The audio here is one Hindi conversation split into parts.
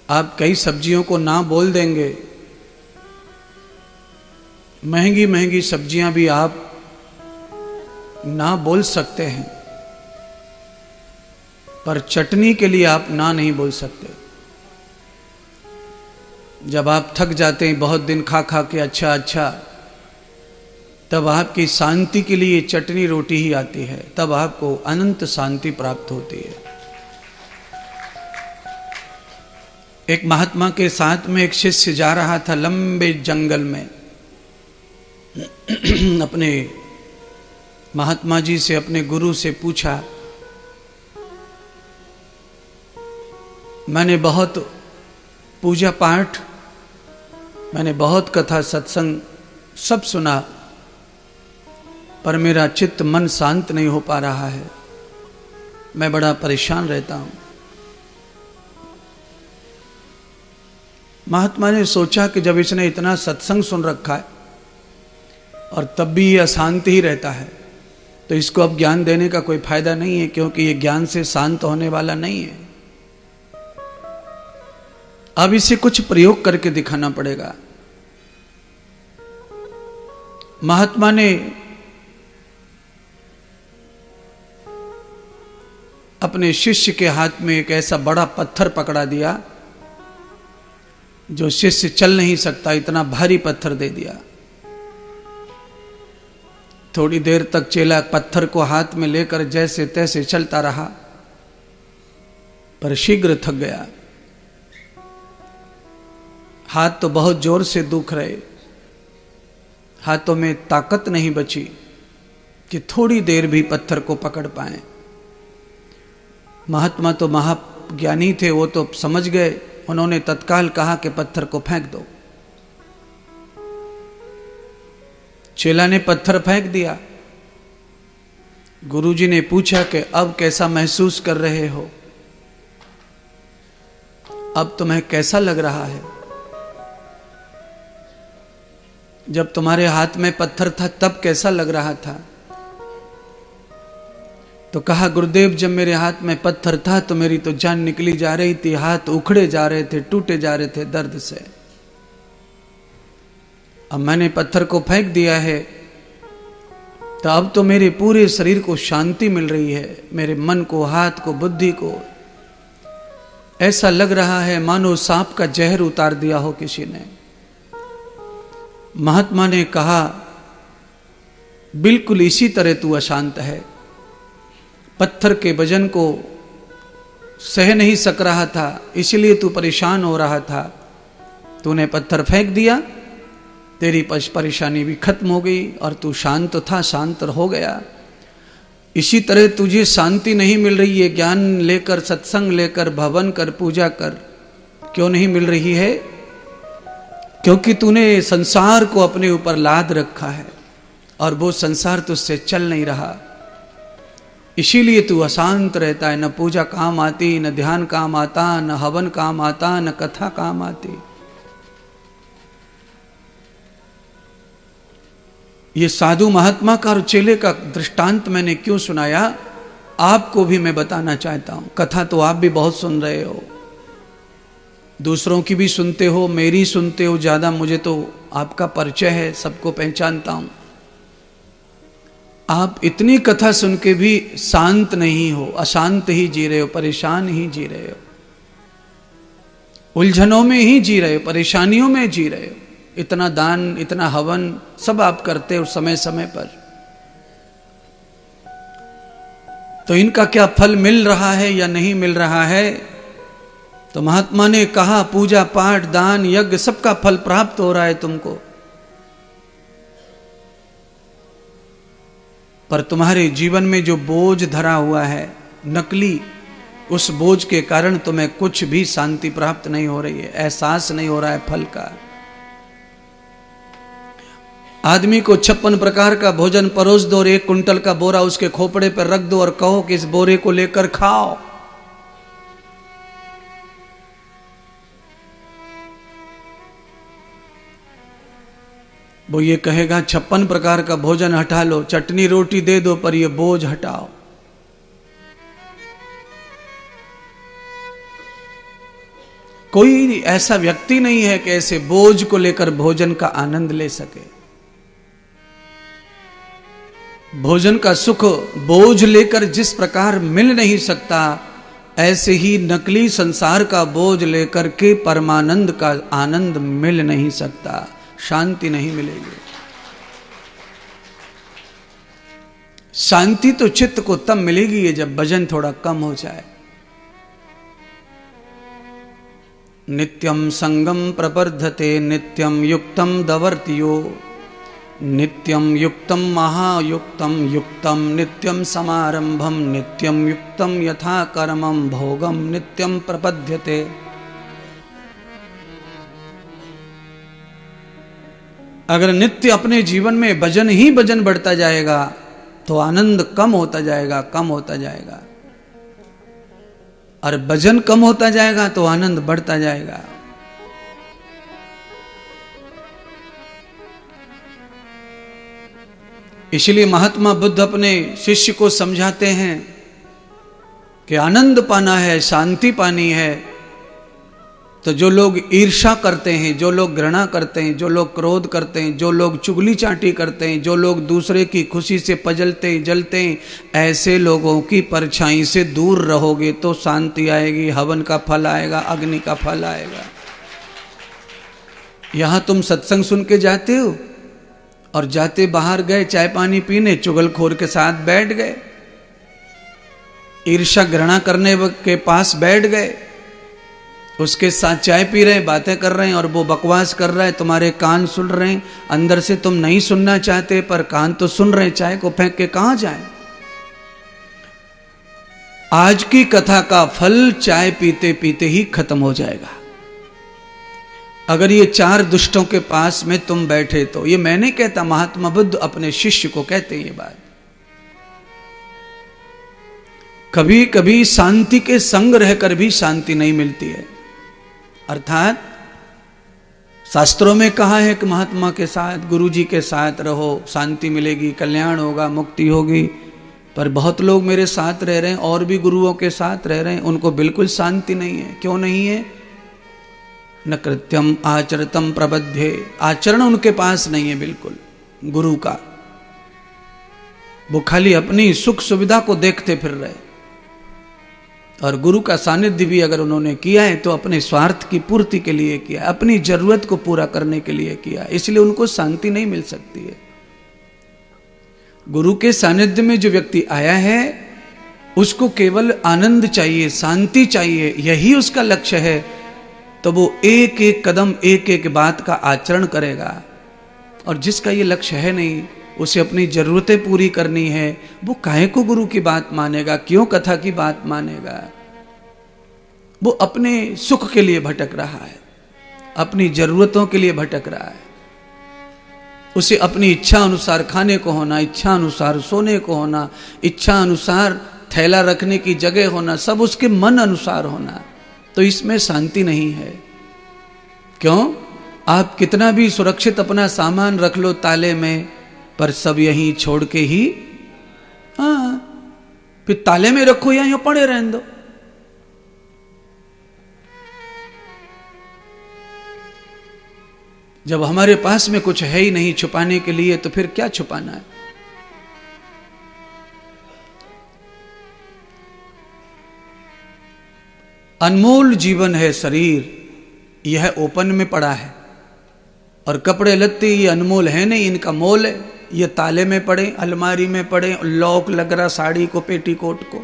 आप कई सब्जियों को ना बोल देंगे, महंगी महंगी सब्जियां भी आप ना बोल सकते हैं, पर चटनी के लिए आप ना नहीं बोल सकते। जब आप थक जाते हैं बहुत दिन खा खा के अच्छा, तब आपकी शांति के लिए चटनी रोटी ही आती है, तब आपको अनंत शांति प्राप्त होती है। एक महात्मा के साथ में एक शिष्य जा रहा था लंबे जंगल में। अपने महात्मा जी से, अपने गुरु से पूछा, मैंने बहुत पूजा पाठ, मैंने बहुत कथा सत्संग सब सुना, पर मेरा चित्त मन शांत नहीं हो पा रहा है, मैं बड़ा परेशान रहता हूं। महात्मा ने सोचा कि जब इसने इतना सत्संग सुन रखा है और तब भी ये अशांत ही रहता है, तो इसको अब ज्ञान देने का कोई फायदा नहीं है, क्योंकि ये ज्ञान से शांत होने वाला नहीं है। अब इसे कुछ प्रयोग करके दिखाना पड़ेगा। महात्मा ने अपने शिष्य के हाथ में एक ऐसा बड़ा पत्थर पकड़ा दिया जो शिष्य चल नहीं सकता, इतना भारी पत्थर दे दिया। थोड़ी देर तक चेला पत्थर को हाथ में लेकर जैसे तैसे चलता रहा, पर शीघ्र थक गया। हाथ तो बहुत जोर से दुख रहे, हाथों में ताकत नहीं बची कि थोड़ी देर भी पत्थर को पकड़ पाए। महात्मा तो महाज्ञानी थे, वो तो समझ गए। उन्होंने तत्काल कहा कि पत्थर को फेंक दो। चेला ने पत्थर फेंक दिया। गुरुजी ने पूछा कि अब कैसा महसूस कर रहे हो, अब तुम्हें कैसा लग रहा है? जब तुम्हारे हाथ में पत्थर था तब कैसा लग रहा था? तो कहा, गुरुदेव जब मेरे हाथ में पत्थर था तो मेरी तो जान निकली जा रही थी, हाथ उखड़े जा रहे थे, टूटे जा रहे थे दर्द से। अब मैंने पत्थर को फेंक दिया है तो अब तो मेरे पूरे शरीर को शांति मिल रही है, मेरे मन को, हाथ को, बुद्धि को। ऐसा लग रहा है मानो सांप का जहर उतार दिया हो किसी ने। महात्मा ने कहा, बिल्कुल इसी तरह तू अशांत है। पत्थर के वजन को सह नहीं सक रहा था, इसलिए तू परेशान हो रहा था। तूने पत्थर फेंक दिया, तेरी परेशानी भी खत्म हो गई और तू शांत था, शांत हो गया। इसी तरह तुझे शांति नहीं मिल रही है, ज्ञान लेकर, सत्संग लेकर, भवन कर, पूजा कर, क्यों नहीं मिल रही है? क्योंकि तूने संसार को अपने ऊपर लाद रखा है और वो संसार तुझसे चल नहीं रहा, इसीलिए तू अशांत रहता है। न पूजा काम आती, न ध्यान काम आता, न हवन काम आता, न कथा काम आती। ये साधु महात्मा का और चेले का दृष्टांत मैंने क्यों सुनाया, आपको भी मैं बताना चाहता हूं। कथा तो आप भी बहुत सुन रहे हो, दूसरों की भी सुनते हो, मेरी सुनते हो ज्यादा, मुझे तो आपका परिचय है, सबको पहचानता हूं। आप इतनी कथा सुन के भी शांत नहीं हो, अशांत ही जी रहे हो, परेशान ही जी रहे हो, उलझनों में ही जी रहे हो, परेशानियों में जी रहे हो। इतना दान, इतना हवन सब आप करते हो समय समय पर, तो इनका क्या फल मिल रहा है या नहीं मिल रहा है? तो महात्मा ने कहा, पूजा पाठ, दान, यज्ञ सबका फल प्राप्त हो रहा है तुमको, पर तुम्हारे जीवन में जो बोझ धरा हुआ है नकली, उस बोझ के कारण तुम्हें कुछ भी शांति प्राप्त नहीं हो रही है, एहसास नहीं हो रहा है फल का। आदमी को 56 प्रकार का भोजन परोस दो और 1 कुंटल का बोरा उसके खोपड़े पर रख दो और कहो कि इस बोरे को लेकर खाओ, वो ये कहेगा 56 प्रकार का भोजन हटा लो, चटनी रोटी दे दो, पर ये बोझ हटाओ। कोई ऐसा व्यक्ति नहीं है कि ऐसे बोझ को लेकर भोजन का आनंद ले सके। भोजन का सुख बोझ लेकर जिस प्रकार मिल नहीं सकता, ऐसे ही नकली संसार का बोझ लेकर के परमानंद का आनंद मिल नहीं सकता, शांति नहीं मिलेगी। शांति तो चित्त को तब मिलेगी जब भजन थोड़ा कम हो जाए। नित्यम संगम प्रवर्धते नित्यम युक्तम दवर्तियो, नित्यम युक्तम महायुक्तम युक्तम नित्यम समारंभम, नित्यम युक्तम यथा कर्मम भोगम नित्यम प्रपद्यते। अगर नित्य अपने जीवन में भजन ही भजन बढ़ता जाएगा तो आनंद कम होता जाएगा, कम होता जाएगा, और भजन कम होता जाएगा तो आनंद बढ़ता जाएगा। इसलिए महात्मा बुद्ध अपने शिष्य को समझाते हैं कि आनंद पाना है, शांति पानी है, तो जो लोग ईर्ष्या करते हैं, जो लोग घृणा करते हैं, जो लोग क्रोध करते हैं, जो लोग चुगली चाटी करते हैं, जो लोग दूसरे की खुशी से पजलते जलते हैं, ऐसे लोगों की परछाई से दूर रहोगे तो शांति आएगी, हवन का फल आएगा, अग्नि का फल आएगा। यहां तुम सत्संग सुन के जाते हो और जाते बाहर गए चाय पानी पीने, चुगलखोर के साथ बैठ गए, ईर्ष्या घृणा करने के पास बैठ गए, उसके साथ चाय पी रहे हैं, बातें कर रहे हैं, और वो बकवास कर रहा है, तुम्हारे कान सुन रहे हैं, अंदर से तुम नहीं सुनना चाहते पर कान तो सुन रहे हैं, चाय को फेंक के कहां जाएं? आज की कथा का फल चाय पीते पीते ही खत्म हो जाएगा। अगर ये चार दुष्टों के पास में तुम बैठे तो, ये मैं नहीं कहता, महात्मा बुद्ध अपने शिष्य को कहते हैं ये बात। कभी कभी शांति के संग रहकर भी शांति नहीं मिलती है। अर्थात शास्त्रों में कहा है कि महात्मा के साथ, गुरु जी के साथ रहो, शांति मिलेगी, कल्याण होगा, मुक्ति होगी, पर बहुत लोग मेरे साथ रह रहे हैं और भी गुरुओं के साथ रह रहे हैं, उनको बिल्कुल शांति नहीं है। क्यों नहीं है? न कृत्यम आचरतम प्रबध्ये, आचरण उनके पास नहीं है बिल्कुल गुरु का। वो खाली अपनी सुख सुविधा को देखते फिर रहे, और गुरु का सानिध्य भी अगर उन्होंने किया है तो अपने स्वार्थ की पूर्ति के लिए किया, अपनी जरूरत को पूरा करने के लिए किया, इसलिए उनको शांति नहीं मिल सकती है। गुरु के सानिध्य में जो व्यक्ति आया है उसको केवल आनंद चाहिए, शांति चाहिए, यही उसका लक्ष्य है, तो वो एक एक कदम, एक एक बात का आचरण करेगा। और जिसका ये लक्ष्य है नहीं, उसे अपनी जरूरतें पूरी करनी है, वो काहे को गुरु की बात मानेगा, क्यों कथा की बात मानेगा? वो अपने सुख के लिए भटक रहा है, अपनी जरूरतों के लिए भटक रहा है। उसे अपनी इच्छा अनुसार खाने को होना, इच्छा अनुसार सोने को होना, इच्छा अनुसार थैला रखने की जगह होना, सब उसके मन अनुसार होना, तो इसमें शांति नहीं है। क्यों? आप कितना भी सुरक्षित अपना सामान रख लो ताले में, पर सब यहीं छोड़ के ही, फिर ताले में रखो या यूं पड़े रहने दो। जब हमारे पास में कुछ है ही नहीं छुपाने के लिए, तो फिर क्या छुपाना है? अनमोल जीवन है शरीर, यह ओपन में पड़ा है, और कपड़े लत्ते ये अनमोल है नहीं, इनका मोल है। ये ताले में पड़े, अलमारी में पड़े, लॉक लग रहा साड़ी को, पेटीकोट को,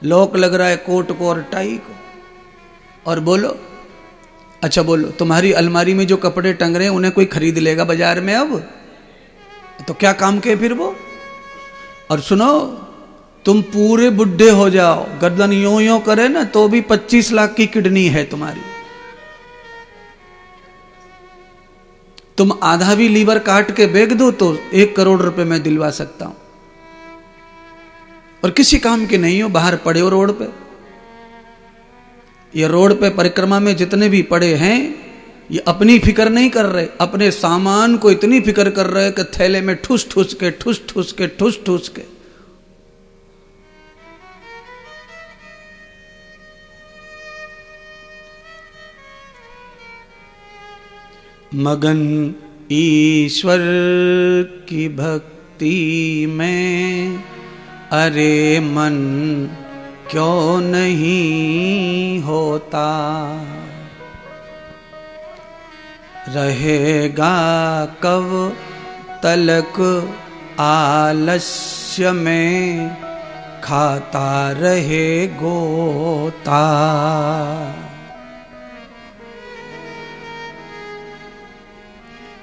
लॉक लग रहा है कोट को और टाई को। और बोलो, अच्छा बोलो, तुम्हारी अलमारी में जो कपड़े टंग रहे हैं उन्हें कोई खरीद लेगा बाजार में? अब तो क्या काम के फिर वो? और सुनो, तुम पूरे बुढ़े हो जाओ, गर्दन यों यों करे ना, तो भी 25 लाख की किडनी है तुम्हारी। तुम आधा भी लीवर काट के बेच दो तो 1 करोड़ रुपए मैं दिलवा सकता हूं, और किसी काम के नहीं हो, बाहर पड़े हो रोड पे। ये रोड पे परिक्रमा में जितने भी पड़े हैं, ये अपनी फिक्र नहीं कर रहे, अपने सामान को इतनी फिक्र कर रहे कि थैले में ठूस ठूस के ठूस ठूस के ठूस ठूस के। मगन ईश्वर की भक्ति में, अरे मन क्यों नहीं होता। रहेगा कब तलक आलस्य में, खाता रहे गोता।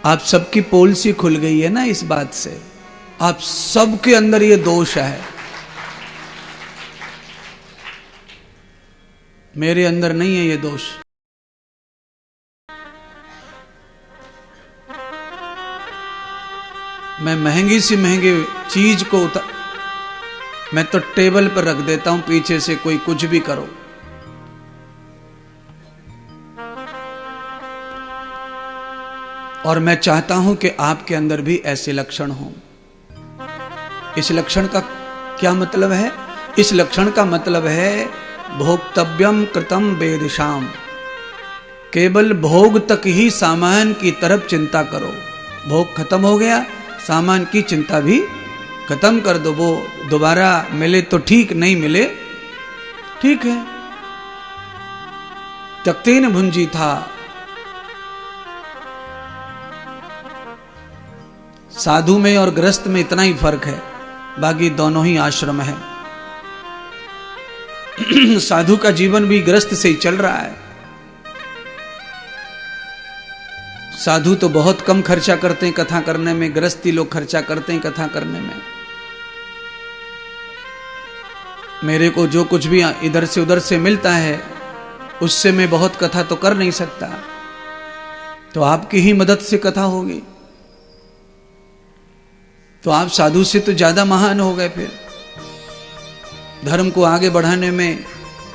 आप सबकी पोल सी खुल गई है ना इस बात से। आप सबके अंदर ये दोष है, मेरे अंदर नहीं है ये दोष। मैं महंगी सी महंगी चीज को मैं तो टेबल पर रख देता हूं पीछे से, कोई कुछ भी करो। और मैं चाहता हूं कि आपके अंदर भी ऐसे लक्षण हों। इस लक्षण का क्या मतलब है? इस लक्षण का मतलब है भोक्तव्यम कृतम वेदिशाम। केवल भोग तक ही सामान की तरफ चिंता करो। भोग खत्म हो गया, सामान की चिंता भी खत्म कर दो। वो दोबारा मिले तो ठीक, नहीं मिले ठीक है। त्यक्तेन भुंजी था। साधु में और गृहस्थ में इतना ही फर्क है, बाकी दोनों ही आश्रम है। साधु का जीवन भी गृहस्थ से ही चल रहा है। साधु तो बहुत कम खर्चा करते हैं कथा करने में, गृहस्थी लोग खर्चा करते हैं कथा करने में। मेरे को जो कुछ भी इधर से उधर से मिलता है उससे मैं बहुत कथा तो कर नहीं सकता, तो आपकी ही मदद से कथा होगी। तो आप साधु से तो ज्यादा महान हो गए। फिर धर्म को आगे बढ़ाने में,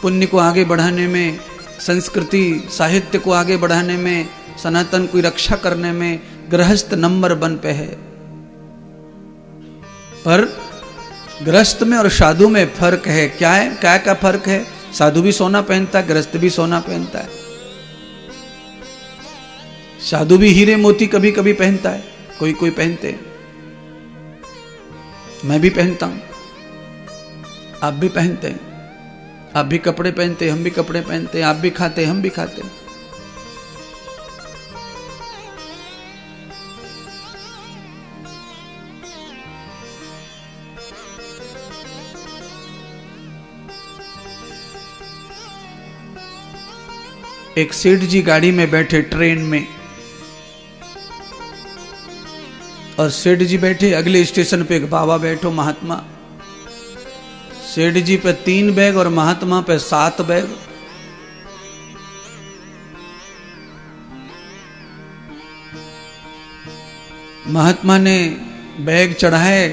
पुण्य को आगे बढ़ाने में, संस्कृति साहित्य को आगे बढ़ाने में, सनातन की रक्षा करने में गृहस्थ नंबर 1 पे है। पर गृहस्थ में और साधु में फर्क है। क्या है? क्या का फर्क है? साधु भी सोना पहनता है, गृहस्थ भी सोना पहनता है। साधु भी हीरे मोती कभी कभी पहनता है, कोई कोई पहनते हैं। मैं भी पहनता हूं, आप भी पहनते हैं। आप भी कपड़े पहनते हैं, हम भी कपड़े पहनते हैं। आप भी खाते हैं, हम भी खाते हैं। एक सेठ जी गाड़ी में बैठे ट्रेन में, और सेठ जी बैठे, अगले स्टेशन पे एक बाबा बैठो महात्मा। सेठ जी पे 3 बैग और महात्मा पे 7 बैग। महात्मा ने बैग चढ़ाए।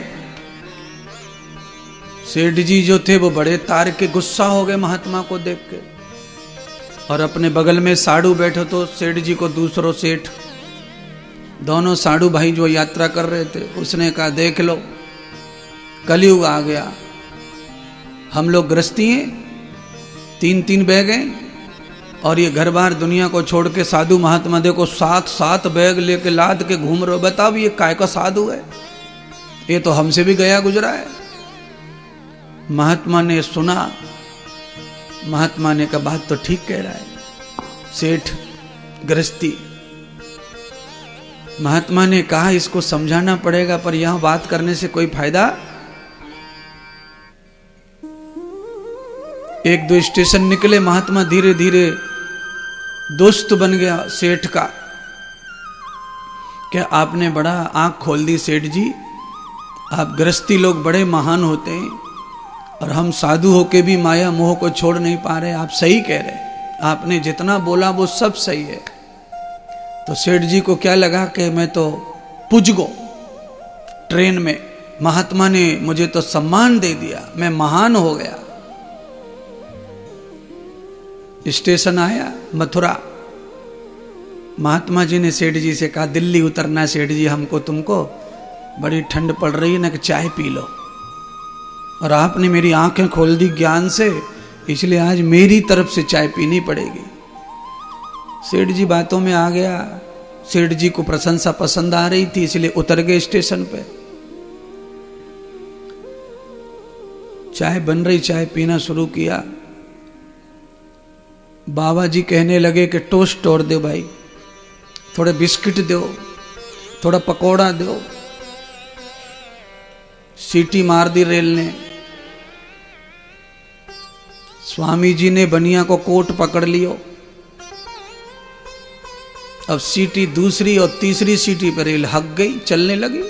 सेठ जी जो थे वो बड़े तार के गुस्सा हो गए महात्मा को देख के। और अपने बगल में साधु बैठो तो सेठ जी को दूसरो सेठ, दोनों साधु भाई जो यात्रा कर रहे थे, उसने कहा देख लो कलयुग आ गया। हम लोग गृहस्थी हैं, 3-3 बैग हैं, और ये घर बार दुनिया को छोड़ के साधु महात्मा देखो 7-7 बैग लेके लाद के घूम रहे हो। बताओ ये काय का साधु है? ये तो हमसे भी गया गुजरा है। महात्मा ने सुना। महात्मा ने कहा बात तो ठीक कह रहा है सेठ, गृहस्थी। महात्मा ने कहा इसको समझाना पड़ेगा, पर यहां बात करने से कोई फायदा। 1-2 स्टेशन निकले, महात्मा धीरे धीरे दोस्त बन गया सेठ का। क्या आपने बड़ा आंख खोल दी सेठ जी। आप गृहस्थी लोग बड़े महान होते हैं, और हम साधु होके भी माया मोह को छोड़ नहीं पा रहे। आप सही कह रहे, आपने जितना बोला वो सब सही है। तो सेठ जी को क्या लगा कि मैं तो पुज गो ट्रेन में, महात्मा ने मुझे तो सम्मान दे दिया, मैं महान हो गया। स्टेशन आया मथुरा। महात्मा जी ने सेठ जी से कहा दिल्ली उतरना है सेठ जी हमको, तुमको बड़ी ठंड पड़ रही है ना, कि चाय पी लो। और आपने मेरी आंखें खोल दी ज्ञान से, इसलिए आज मेरी तरफ से चाय पीनी पड़ेगी। सेठ जी बातों में आ गया। सेठ जी को प्रशंसा पसंद आ रही थी, इसलिए उतर गए स्टेशन पे। चाय बन रही, चाय पीना शुरू किया। बाबा जी कहने लगे कि टोस्ट तोड़ दो भाई, थोड़े बिस्किट दो, थोड़ा पकोड़ा दो। सीटी मार दी रेल ने। स्वामी जी ने बनिया को कोट पकड़ लियो। अब सीटी दूसरी और तीसरी सीटी पर रेल हक गई, चलने लगी।